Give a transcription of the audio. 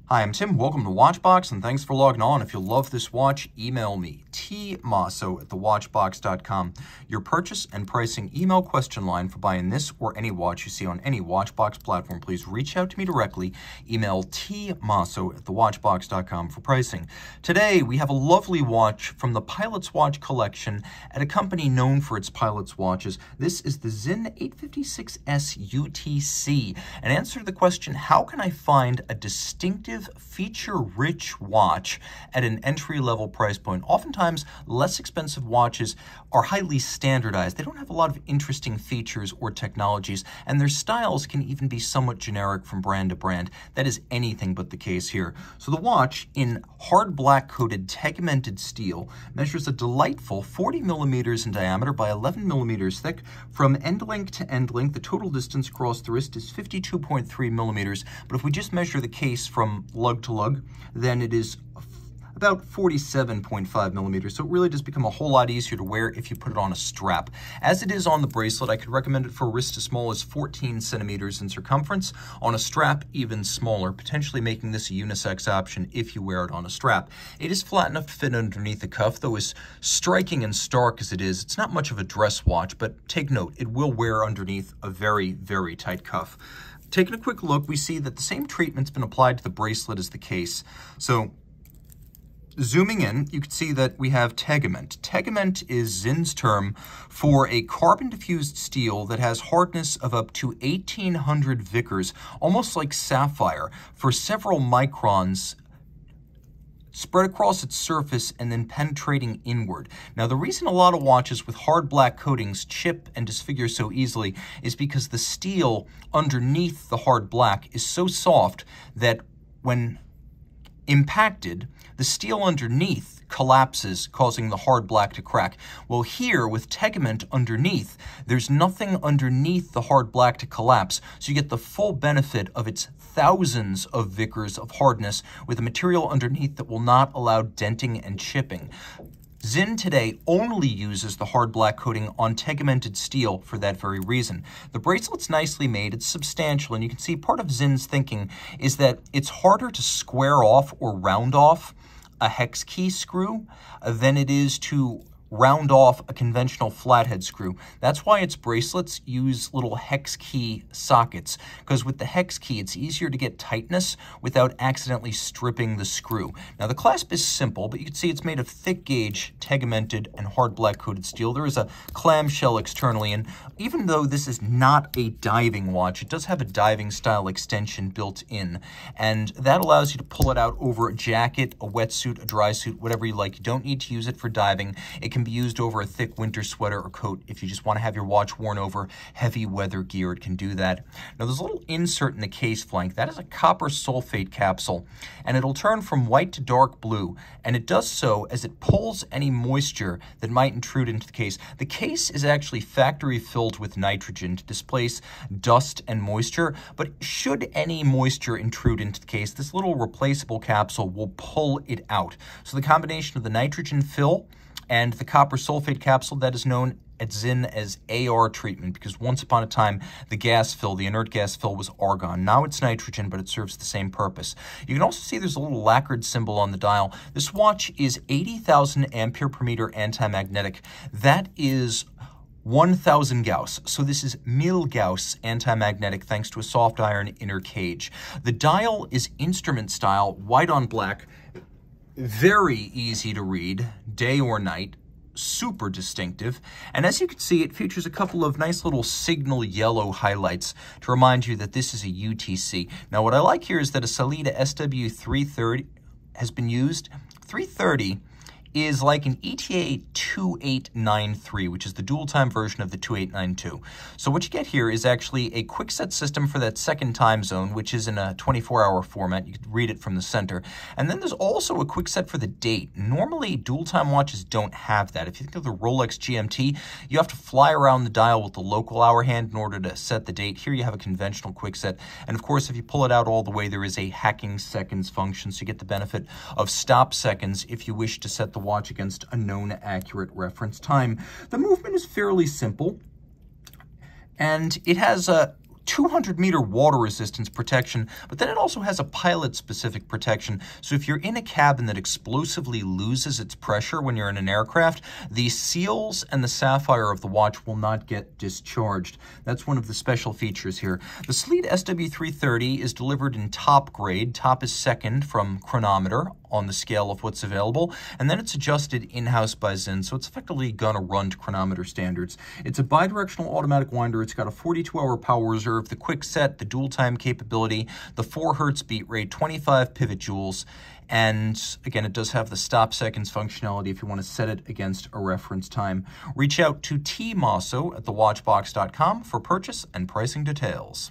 Hi, I'm Tim. Welcome to Watchbox, and thanks for logging on. If you love this watch, email me, tmosso@thewatchbox.com. Your purchase and pricing email question line for buying this or any watch you see on any Watchbox platform. Please reach out to me directly. Email tmosso@thewatchbox.com for pricing. Today, we have a lovely watch from the Pilot's Watch collection at a company known for its Pilot's watches. This is the Sinn 856 UTC. And answer to the question, how can I find a distinctive feature-rich watch at an entry-level price point? Oftentimes, less expensive watches are highly standardized. They don't have a lot of interesting features or technologies, and their styles can even be somewhat generic from brand to brand. That is anything but the case here. So the watch, in hard black-coated tegimented steel, measures a delightful 40 millimeters in diameter by 11 millimeters thick. From end link to end link, the total distance across the wrist is 52.3 millimeters, but if we just measure the case from lug to lug, then it is about 47.5 millimeters. So it really does become a whole lot easier to wear if you put it on a strap. As it is on the bracelet, I could recommend it for a wrist as small as 14 centimeters in circumference. On a strap, even smaller, potentially making this a unisex option if you wear it on a strap. It is flat enough to fit underneath the cuff, though as striking and stark as it is, it's not much of a dress watch, but take note, it will wear underneath a very, very tight cuff. Taking a quick look, we see that the same treatment's been applied to the bracelet as the case. So zooming in, you can see that we have Tegiment. Tegiment is Sinn's term for a carbon-diffused steel that has hardness of up to 1,800 Vickers, almost like sapphire, for several microns spread across its surface and then penetrating inward. Now, the reason a lot of watches with hard black coatings chip and disfigure so easily is because the steel underneath the hard black is so soft that when impacted, the steel underneath collapses, causing the hard black to crack. Well, here, with Tegiment underneath, there's nothing underneath the hard black to collapse, so you get the full benefit of its thousands of Vickers of hardness with a material underneath that will not allow denting and chipping. Sinn today only uses the hard black coating on tegimented steel for that very reason. The bracelet's nicely made, it's substantial, and you can see part of Sinn's thinking is that it's harder to square off or round off a hex key screw than it is to round off a conventional flathead screw. That's why its bracelets use little hex key sockets, because with the hex key, it's easier to get tightness without accidentally stripping the screw. Now, the clasp is simple, but you can see it's made of thick gauge, tegimented, and hard black coated steel. There is a clamshell externally, and even though this is not a diving watch, it does have a diving style extension built in, and that allows you to pull it out over a jacket, a wetsuit, a dry suit, whatever you like. You don't need to use it for diving. It can be used over a thick winter sweater or coat. If you just want to have your watch worn over heavy weather gear, it can do that. Now, there's a little insert in the case flank. That is a copper sulfate capsule, and it'll turn from white to dark blue, and it does so as it pulls any moisture that might intrude into the case. The case is actually factory filled with nitrogen to displace dust and moisture, but should any moisture intrude into the case, this little replaceable capsule will pull it out. So the combination of the nitrogen fill and the copper sulfate capsule, that is known at Sinn as AR treatment, because once upon a time, the gas fill, the inert gas fill, was argon. Now it's nitrogen, but it serves the same purpose. You can also see there's a little lacquered symbol on the dial. This watch is 80,000 ampere per meter anti-magnetic. That is 1,000 Gauss. So this is 1000 Gauss anti-magnetic thanks to a soft iron inner cage. The dial is instrument style, white on black. Very easy to read, day or night, super distinctive. And as you can see, it features a couple of nice little signal yellow highlights to remind you that this is a UTC. Now, what I like here is that a Sellita SW330 has been used. 330 is like an ETA 2893, which is the dual-time version of the 2892. So what you get here is actually a quick-set system for that second time zone, which is in a 24-hour format. You can read it from the center. And then there's also a quick-set for the date. Normally, dual-time watches don't have that. If you think of the Rolex GMT, you have to fly around the dial with the local hour hand in order to set the date. Here you have a conventional quick-set. And of course, if you pull it out all the way, there is a hacking seconds function, so you get the benefit of stop seconds if you wish to set the watch against a known accurate reference time. The movement is fairly simple, and it has 200-meter water resistance protection, but then it also has a pilot-specific protection. So if you're in a cabin that explosively loses its pressure when you're in an aircraft, the seals and the sapphire of the watch will not get discharged. That's one of the special features here. The Sleet SW330 is delivered in top grade. Top is second from chronometer on the scale of what's available, and then it's adjusted in-house by Sinn, so it's effectively gonna run to chronometer standards. It's a bidirectional automatic winder. It's got a 42-hour power reserve, the quick set, the dual time capability, the 4 Hertz beat rate, 25 pivot joules, and again, it does have the stop seconds functionality if you want to set it against a reference time. Reach out to Team Mosso at thewatchbox.com for purchase and pricing details.